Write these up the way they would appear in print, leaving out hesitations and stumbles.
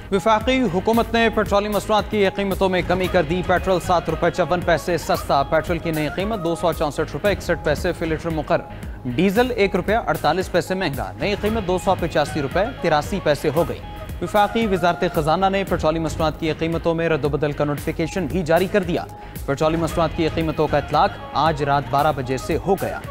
वफाकी हुकूमत ने पेट्रोलियम मसनूआत की कीमतों में कमी कर दी। पेट्रोल ₹7.54 सस्ता। पेट्रोल की नई कीमत ₹264.61 फी लीटर मुकर्रर। डीजल ₹1.48 महंगा। नई कीमत ₹285.83 हो गई। वफाकी वजारत खजाना ने पेट्रोलियम मसनूआत की कीमतों में रद्दबदल का नोटिफिकेशन भी जारी कर दिया। पेट्रोलियम मसनूआत की कीमतों का इतलाक आज रात 12 बजे से हो गया।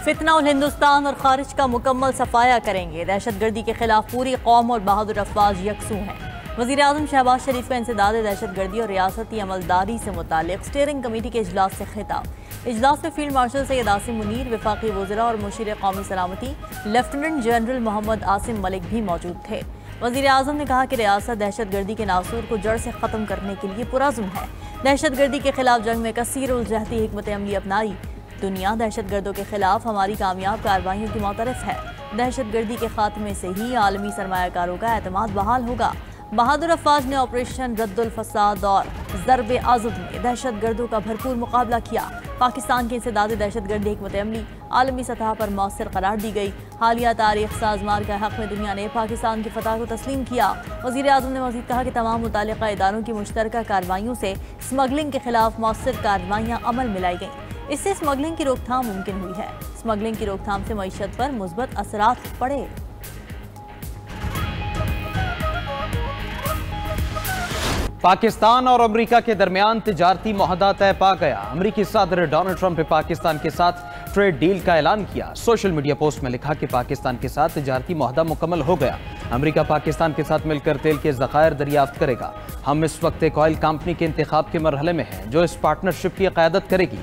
फितना उल हिंदुस्तान और खारिज का मुकम्मल सफाया करेंगे। दहशतगर्दी के खिलाफ पूरी कौम और बहादुर अफवाज यकसू हैं। वज़ीर-ए-आज़म शहबाज शरीफ का इंसदाद दहशतगर्दी और रियासती अमलदारी से मुताल्लिक़ स्टीयरिंग कमेटी के इजलास से खिताब। इजलास में फील्ड मार्शल सैयद आसिम मुनीर, वफाकी वज़रा और मुशीर कौमी सलामती लेफ्टिनेंट जनरल मोहम्मद आसिम मलिक भी मौजूद थे। वज़ीर-ए-आज़म ने कहा कि रियासत दहशतगर्दी के नासूर को जड़ से ख़त्म करने के लिए पुरज़्म है। दहशतगर्दी के खिलाफ जंग में कसीर उल जहती हिकमत अमली अपनाई। दुनिया दहशतगर्दों के खिलाफ हमारी कामयाब कार्रवाइयों की मोतरफ है। दहशतगर्दी के खात्मे से ही आलमी सरमायाकारों का एतमाद बहाल होगा। बहादुर अफवाज ने ऑपरेशन रद्दुल फसाद और ज़रबे आज़द में दहशतगर्दों का भरपूर मुकाबला किया। पाकिस्तान के इंसदाद दहशतगर्दी हिकमत अमली आलमी सतह पर मौसर करार दी गई। हालिया तारीख साजमार के हक़ में दुनिया ने पाकिस्तान की फतह को तस्लीम किया। वज़ीर-ए-आज़म ने मज़ीद कहा कि तमाम मुताल्लिक़ा इदारों की मुश्तरका कार्रवाइयों से स्मगलिंग के खिलाफ मौसर कार्रवाइयाँ अमल में लाई गईं। इससे स्मगलिंग की रोकथाम मुमकिन हुई है। स्मगलिंग की रोकथाम से मईशत पर मुस्बत असरात पड़े। पाकिस्तान और अमेरिका के दरमियान तिजारती मुआहदा तय पा गया। अमेरिकी सदर डोनाल्ड ट्रंप ने पाकिस्तान के साथ ट्रेड डील का ऐलान किया। सोशल मीडिया पोस्ट में लिखा कि पाकिस्तान के साथ तिजारती मुआहदा मुकम्मल हो गया। अमेरिका पाकिस्तान के साथ मिलकर तेल के ज़खायर दरियाफ्त करेगा। हम इस वक्त एक ऑयल कंपनी के इंतखाब के मरहले में हैं जो इस पार्टनरशिप की क़यादत करेगी।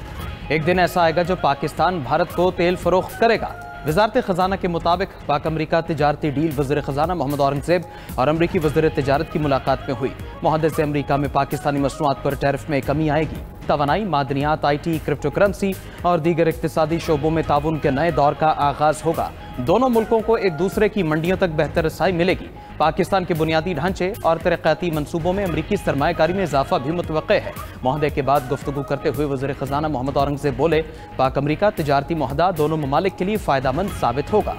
एक दिन ऐसा आएगा जो पाकिस्तान भारत को तेल फरोख्त करेगा। वजारत खजाना के मुताबिक पाक अमरीका तिजारती डील वज़ीर खजाना मोहम्मद औरंगजेब और अमरीकी वज़ीर तिजारत की मुलाकात में हुई। मुआहदे से अमरीका में पाकिस्तानी मसनूआत पर टैरिफ में कमी आएगी। तवानाई, मादनियात, IT, क्रिप्टो करेंसी और दीगर इक़्तिसादी शोबों में ताउन के नए दौर का आगाज होगा। दोनों मुल्कों को एक दूसरे की मंडियों तक बेहतर रसाई मिलेगी। पाकिस्तान के बुनियादी ढांचे और तरक्याती मनसूबों में अमरीकी सरमायाकारी में इजाफा भी मुतवक्के है। मुआहदे के बाद गुफ्तगू करते हुए वज़ीर खजाना मोहम्मद औरंगजेब बोले, पाक अमरीका तिजारती मुआहदा दोनों ममालिक के लिए फ़ायदामंद साबित होगा।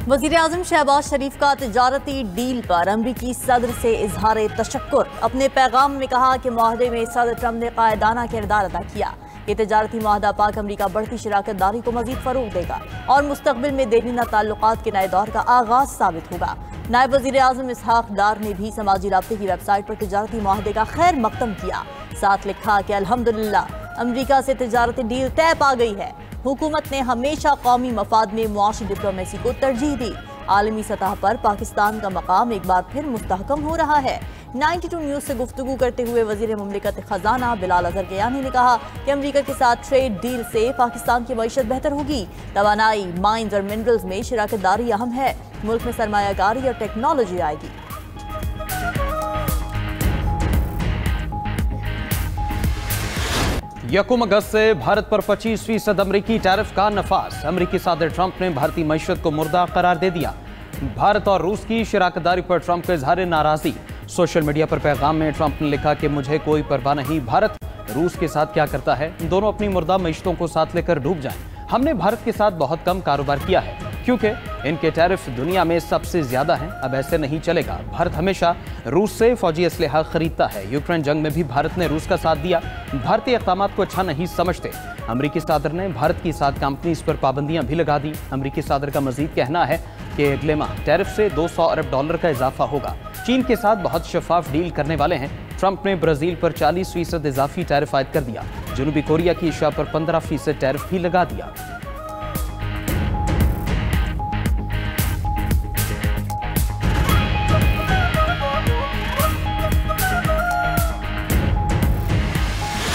वज़ीर-ए-आज़म शहबाज शरीफ का तिजारती डील पर अमरीकी सदर से इजहार तशक्कुर। अपने पैगाम में कहा कि मुआहदे में सदर ट्रंप ने कायदाना किरदार अदा किया। ये तिजारती मुआहदा पाक अमरीका बढ़ती शराकत दारी को मजीद फरोग देगा और मुस्तकबिल में देरीना ताल्लुकात के नए दौर का आगाज साबित होगा। नायब वज़ीर-ए-आज़म इसहाक डार ने भी समाजी राब्ते की वेबसाइट पर तिजारती मुआहदे का खैर मकदम किया। साथ लिखा कि अल्हम्दुलिल्लाह अमरीका से तिजारती डील तय पा गई है। हुकूमत ने हमेशा कौमी मफाद में मुआशी डिप्लोमेसी को तरजीह दी। आलमी सतह पर पाकिस्तान का मकाम एक बार फिर मुस्तहकम हो रहा है। 92 न्यूज़ से गुफ्तगू करते हुए वज़ीर मुमलिकत खजाना बिलाल अज़हर क़यानी ने कहा कि अमरीका के साथ ट्रेड डील से पाकिस्तान की मईशत बेहतर होगी। तवानाई, माइंस और मिनरल्स में शराकत दारी अहम है। मुल्क में सरमायाकारी और टेक्नोलॉजी आएगी। यकम अगस्त से भारत पर 25% अमरीकी टैरिफ का नफाज। अमरीकी सदर ट्रंप ने भारतीय मईशत को मुर्दा करार दे दिया। भारत और रूस की शराकतदारी पर ट्रंप का इजहार नाराजगी। सोशल मीडिया पर पैगाम में ट्रंप ने लिखा कि मुझे कोई परवाह नहीं, भारत रूस के साथ क्या करता है, दोनों अपनी मुर्दा मईशतों को साथ लेकर डूब जाएं। हमने भारत के साथ बहुत कम कारोबार किया है क्योंकि इनके टैरिफ दुनिया में सबसे ज्यादा हैं। अब ऐसे नहीं चलेगा। भारत हमेशा रूस से फौजी असलहा खरीदता है। यूक्रेन जंग में भी भारत ने रूस का साथ दिया। भारतीय इक़दामात को अच्छा नहीं समझते। अमरीकी सदर ने भारत की 7 कंपनीज पर पाबंदियां भी लगा दी। अमरीकी सदर का मजीद कहना है कि अगले माह टैरिफ से $200 अरब का इजाफा होगा। चीन के साथ बहुत शफाफ डील करने वाले हैं। ट्रंप ने ब्राजील पर 40% इजाफी टैरिफ आयद कर दिया। जनूबी कोरिया की अशिया पर 15% टैरिफ भी लगा दिया।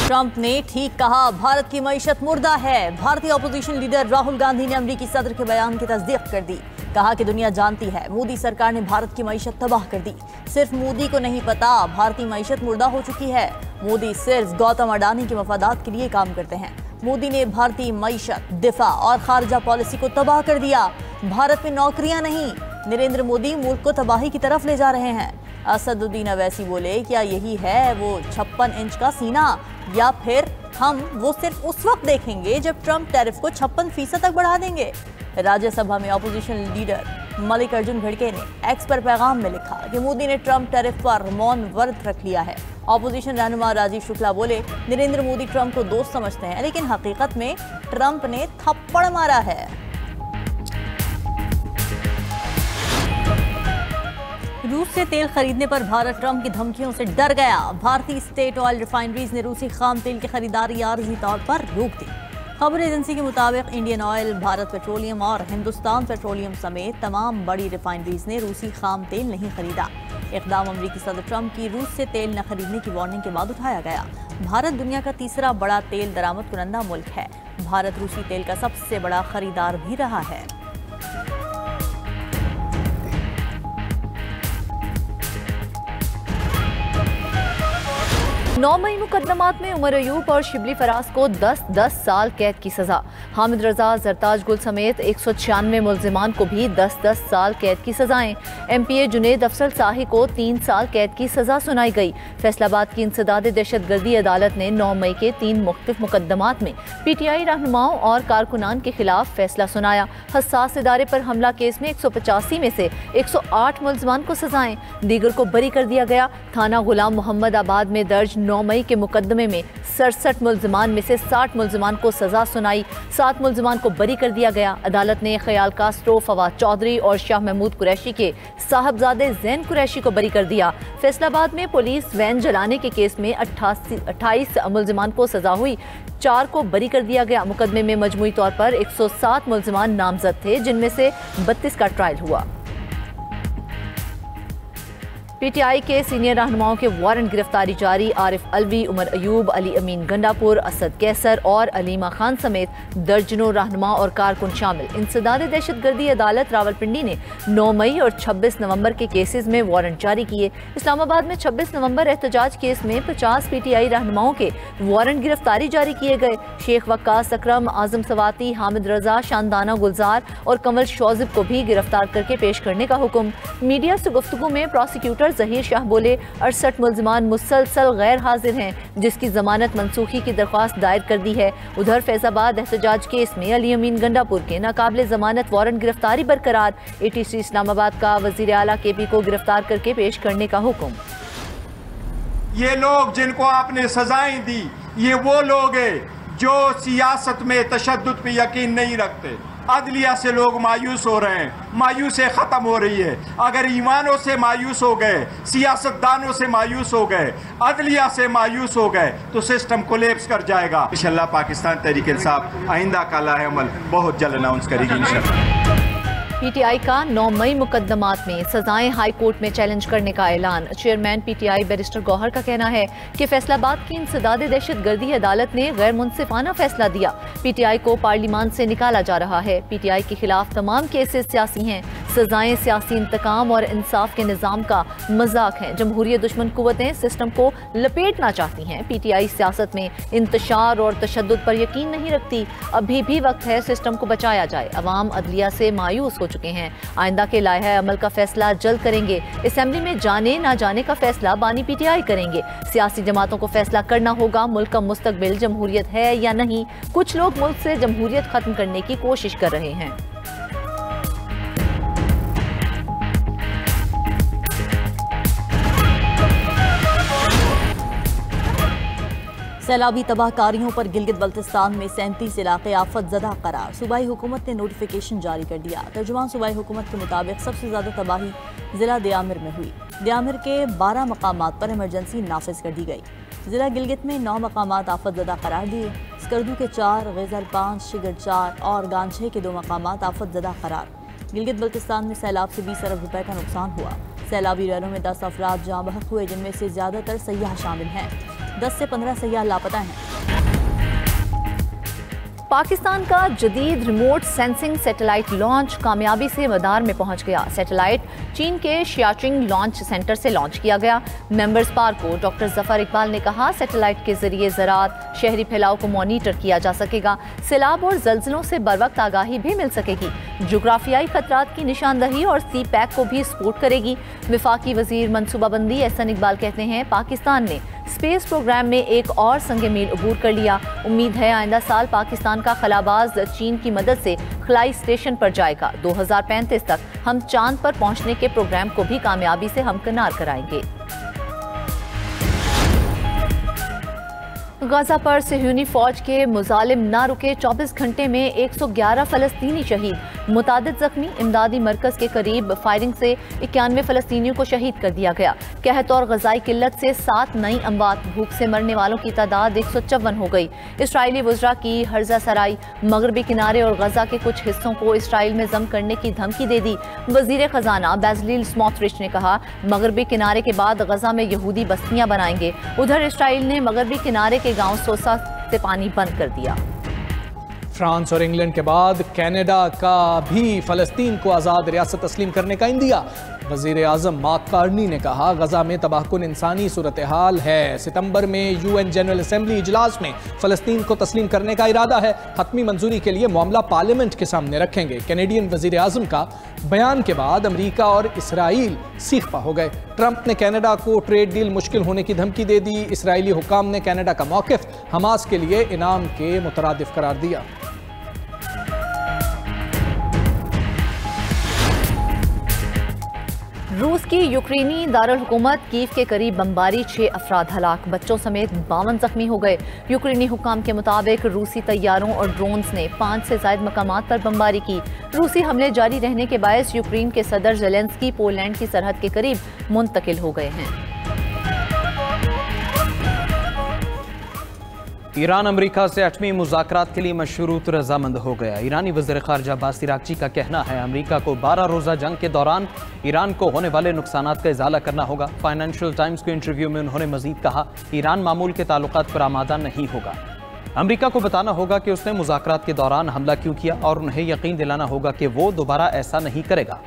ट्रंप ने ठीक कहा, भारत की मईशत मुर्दा है। भारतीय अपोजिशन लीडर राहुल गांधी ने अमरीकी सदर के बयान की तस्दीक कर दी। कहा कि दुनिया जानती है मोदी सरकार ने भारत की मईशत तबाह कर दी। सिर्फ मोदी को नहीं पता भारतीय मईशत मुर्दा हो चुकी है। मोदी सिर्फ गौतम अडानी के मफादात के लिए काम करते हैं। मोदी ने भारतीय मईशत, दिफा और खारजा पॉलिसी को तबाह कर दिया। भारत में नौकरियां नहीं, नरेंद्र मोदी मुल्क को तबाही की तरफ ले जा रहे हैं। असदुद्दीन अवैसी बोले, क्या यही है वो 56 इंच का सीना, या फिर हम वो सिर्फ उस वक्त देखेंगे जब ट्रंप टैरिफ को 56% तक बढ़ा देंगे। राज्यसभा में अपोजिशन लीडर मल्लिकार्जुन खड़गे ने एक्स पर पैगाम में लिखा कि मोदी ने ट्रंप टैरिफ पर मौन व्रत रख लिया है। अपोजिशन रहनुमा राजीव शुक्ला बोले, नरेंद्र मोदी ट्रंप को दोस्त समझते हैं, लेकिन हकीकत में ट्रंप ने थप्पड़ मारा है। रूस से तेल खरीदने पर भारत ट्रंप की धमकियों से डर गया। भारतीय स्टेट ऑयल रिफाइनरीज ने रूसी खाम तेल की खरीदारी आर्जी तौर पर रोक दी। खबर एजेंसी के मुताबिक इंडियन ऑयल, भारत पेट्रोलियम और हिंदुस्तान पेट्रोलियम समेत तमाम बड़ी रिफाइनरीज ने रूसी खाम तेल नहीं खरीदा। इक़दाम अमरीकी सदर ट्रंप की रूस से तेल न खरीदने की वार्निंग के बाद उठाया गया। भारत दुनिया का तीसरा बड़ा तेल दरामद कुनंदा मुल्क है। भारत रूसी तेल का सबसे बड़ा खरीदार भी रहा है। 9 मई मुकदमात में उमर अयूब और शिबली फराज को 10-10 साल कैद की सजा। हामिद रजा, जरताज गुल समेत 196 मुल्जिमान को भी 10-10 साल कैद की सजाएं। MPA जुनेद अफसल शाही को 3 साल कैद की सजा सुनाई गई। फैसलाबाद की इंसदाद दहशतगर्दी अदालत ने 9 मई के 3 मुख्तलिफ मुकदमात में PTI रहनुमाओं और कारकुनान के खिलाफ फैसला सुनाया। हसास इदारे पर हमला केस में 185 में से 108 मुल्जिमान को सजाएं, दीगर को बरी कर दिया गया। थाना गुलाम मोहम्मद आबाद में दर्ज 9 मई के मुकदमे में 67 मुल्जिमान में से 60 मुल्जिमान को सजा सुनाई, 7 मुल्जिमान को बरी कर दिया गया। अदालत ने ख्याल कास्ट्रो, फवाद चौधरी और शाह महमूद कुरैशी के साहबजादे जैन कुरैशी को बरी कर दिया। फैसलाबाद में पुलिस वैन जलाने के केस में 28 मुल्जिमान को सजा हुई, 4 को बरी कर दिया गया। मुकदमे में मजमूई तौर पर 107 मुल्जिमान नामजद थे, जिनमें से 32 का ट्रायल हुआ। PTI के सीनियर रहनुमाओं के वारंट गिरफ्तारी जारी। आरिफ अलवी, उमर अयूब, अली अमीन गंडापुर, असद कैसर और अलीमा खान समेत दर्जनों रहनुमा और कारकुन शामिल। इंसदाद दहशतगर्दी अदालत रावलपिंडी ने 9 मई और 26 नवंबर के केसेस में वारंट जारी किए। इस्लामाबाद में 26 नवंबर एहतजाज केस में 50 PTI रहनुमाओं के वारंट गिरफ्तारी जारी किए गए। शेख वक्कास अकरम, आजम सवाती, हामिद रजा, शानदाना गुलजार और कंवल शौजिब को भी गिरफ्तार करके पेश करने का हुक्म। मीडिया से गुफ्तगू में प्रोसिक्यूटर जहीर शाह बोले, 68 मुल्जिमान मुसलसल गैर हाजिर हैं, जिसकी जमानत मनसूखी की दरख्वास्त दायर कर दी है। उधर फैजाबाद एहतजाज केस में अली अमीन गंडापुर के नाकाबिले जमानत वारंट गिरफ्तारी बरकरार। ATC इस्लामाबाद का वजीर आला KP को गिरफ्तार करके पेश करने का हुक्म। ये लोग जिनको आपने सजाएं दी, ये वो लोग हैं जो सियासत में तशद्दुद पे यकीन नहीं रखते। अदलिया से लोग मायूस हो रहे हैं, मायूसी ख़त्म हो रही है। अगर ईमानों से मायूस हो गए, सियासतदानों से मायूस हो गए, अदलिया से मायूस हो गए, तो सिस्टम कोलैप्स कर जाएगा। इंशाअल्लाह पाकिस्तान तहरीक इंसाफ आइंदा का लाहेअमल बहुत जल्द अनाउंस करेगी इंशाअल्लाह। PTI का 9 मई मुकदमात में सजाएं हाई कोर्ट में चैलेंज करने का ऐलान। चेयरमैन PTI बैरिस्टर गौहर का कहना है कि फैसलाबाद की इंसदाद दहशतगर्दी अदालत ने गैर मुनसिफाना फैसला दिया। PTI को पार्लियामान से निकाला जा रहा है। PTI के खिलाफ तमाम केसेस सियासी हैं। सजाएं सियासी इंतकाम और इंसाफ के निज़ाम का मजाक हैं। जमहूरियत दुश्मन कुव्वतें सिस्टम को लपेटना चाहती हैं। PTI सियासत में इंतशार और तशद्दुद पर यकीन नहीं रखती। अभी भी वक्त है सिस्टम को बचाया जाए। अवाम अदलिया से मायूस हो चुके हैं। आइंदा के लाहे अमल का फैसला जल्द करेंगे। असेंबली में जाने ना जाने का फैसला बानी PTI करेंगे। सियासी जमातों को फैसला करना होगा मुल्क का मुस्तकबिल जमहूरियत है या नहीं। कुछ लोग मुल्क से जमहूरियत खत्म करने की कोशिश कर रहे हैं। सैलाबी तबाहकारियों पर गिलगित बल्तिस्तान में 37 इलाके आफत ज़दा करार। सूबाई हुकूमत ने नोटिफिकेशन जारी कर दिया। तर्जुमान सूबाई हुकूमत के मुताबिक सबसे ज़्यादा तबाही ज़िला दियामिर में हुई। दियामिर के 12 मकामात पर इमरजेंसी नाफिज कर दी गई। ज़िला गिलगित में 9 मकामात आफत ज़दा करार दिए। स्कर्दू के 4, गैजर 5, शिगर 4 और गांछे के 2 मकामात आफत ज़दा करार। गिलगित बल्तिस्तान में सैलाब से 20 अरब रुपए का नुकसान हुआ। सैलाबी रैलों में 10 अफराद जाँ बहक हुए, जिनमें से ज़्यादातर सयाह शामिल हैं। 10 से 15 सयाह लापता हैं। पाकिस्तान का जदीद रिमोट सेंसिंग सैटेलाइट लॉन्च कामयाबी से मदार में पहुंच गया। सैटेलाइट चीन के शियाचिंग लॉन्च सेंटर से लॉन्च किया गया। मेंबर्स पार्क को डॉक्टर जफर इकबाल ने कहा, सैटेलाइट के जरिए ज़राअत शहरी फैलाव को मॉनिटर किया जा सकेगा। सैलाब और जल्जलों से बरवक्त आगाही भी मिल सकेगी। जोग्राफियाई खतरात की निशानदही और सी पैक को भी सपोर्ट करेगी। वफाकी वजीर मनसूबाबंदी एहसन इकबाल कहते हैं, पाकिस्तान ने स्पेस प्रोग्राम में एक और संगे मील अबूर कर लिया। उम्मीद है आइंदा साल पाकिस्तान का खलाबाज चीन की मदद से खलाई स्टेशन पर जाएगा। 2035 तक हम चांद पर पहुंचने के प्रोग्राम को भी कामयाबी से हमकिनार कराएंगे। गाजा पर सहयूनी फौज के मुजालिम ना रुके, 24 घंटे में 111 फलस्तीनी शहीद, मुतादिद जख्मी। इमदादी मरकज के करीब फायरिंग से 91 फलस्तीनियों को शहीद कर दिया गया। कहत और गजाई किल्लत से 7 नई अमवात, भूख से मरने वालों की तादाद 154 हो गई। इसराइली वज़रा की हर्जा सराई, मगरबी किनारे और गजा के कुछ हिस्सों को इसराइल में जम करने की धमकी दे दी। वजीर खजाना बेजलील स्मोट्रिच ने कहा, मगरबी किनारे के बाद गजा में यहूदी बस्तियां बनाएंगे। उधर इसराइल ने मगरबी किनारे के गांव सोसा से पानी बंद कर दिया। फ्रांस और इंग्लैंड के बाद कनाडा का भी फलस्तीन को आज़ाद रियासत तस्लीम करने का इंदिया। वज़ीर आज़म मार्क कार्नी ने कहा, गजा में तबाहकुन इंसानी सूरत हाल है। सितंबर में UN जनरल असेंबली इजलास में फलस्तीन को तस्लीम करने का इरादा है। हतमी मंजूरी के लिए मामला पार्लियामेंट के सामने रखेंगे। कैनेडियन वज़ीर आज़म का बयान के बाद अमरीका और इसराइल सीखपा हो गए। ट्रंप ने कनाडा को ट्रेड डील मुश्किल होने की धमकी दे दी। इसराइली हुकाम ने कनाडा का मौक़िफ़ हमास के लिए इनाम के मुतरादिफ करार दिया। रूस की यूक्रेनी दारुल हुकूमत कीव के करीब बमबारी, 6 अफराद हलाक, बच्चों समेत 52 जख्मी हो गए। यूक्रेनी हुकाम के मुताबिक रूसी तैयारों और ड्रोन्स ने 5 से ज़ायद मकामात पर बमबारी की। रूसी हमले जारी रहने के बायस यूक्रेन के सदर ज़ेलेंस्की पोलैंड की सरहद के करीब मुंतकिल हो गए हैं। ईरान अमेरिका से एटमी मुज़ाकरात के लिए मशरूत रजामंद हो गया। ईरानी वज़ीर ख़ारजा अब्बास इराक़ची का कहना है, अमेरिका को 12 रोज़ा जंग के दौरान ईरान को होने वाले नुकसानात का इज़ाला करना होगा। फाइनेंशियल टाइम्स के इंटरव्यू में उन्होंने मज़ीद कहा, ईरान मामूल के ताल्लुकात पर आमादा नहीं होगा। अमेरिका को बताना होगा कि उसने मुज़ाकरात के दौरान हमला क्यों किया और उन्हें यकीन दिलाना होगा कि वो दोबारा ऐसा नहीं करेगा।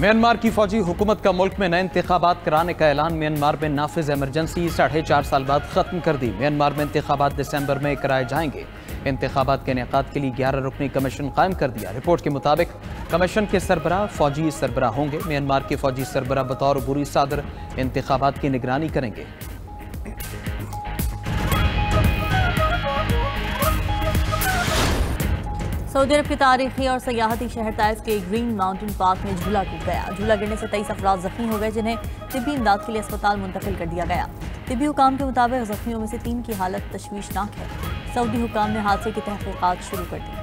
म्यांमार की फौजी हुकूमत का मुल्क में नए इंतखाबात कराने का ऐलान। म्यांमार में नाफिज इमरजेंसी 4.5 साल बाद खत्म कर दी। म्यांमार में इंतखाबात दिसंबर में कराए जाएंगे। इंतखाबात के इनेकाद के लिए 11 रुकनी कमीशन कायम कर दिया। रिपोर्ट के मुताबिक कमीशन के सरबराह फौजी सरबराह होंगे। म्यांमार के फौजी सरबराह बतौर बुरी सादर इंतखाबात की निगरानी करेंगे। सऊदी अरब के तारीखी और सयाहती शहर ताइफ के ग्रीन माउंटेन पार्क में झूला टूट गया। झूला गिरने से 23 अफराद जख्मी हो गए, जिन्हें तिब्बी इमदाद के लिए अस्पताल मुंतकिल कर दिया गया। तिब्बी हुकाम के मुताबिक जख्मियों में से 3 की हालत तशवीशनाक है। सऊदी हुकाम ने हादसे की तहकीकात शुरू कर दी।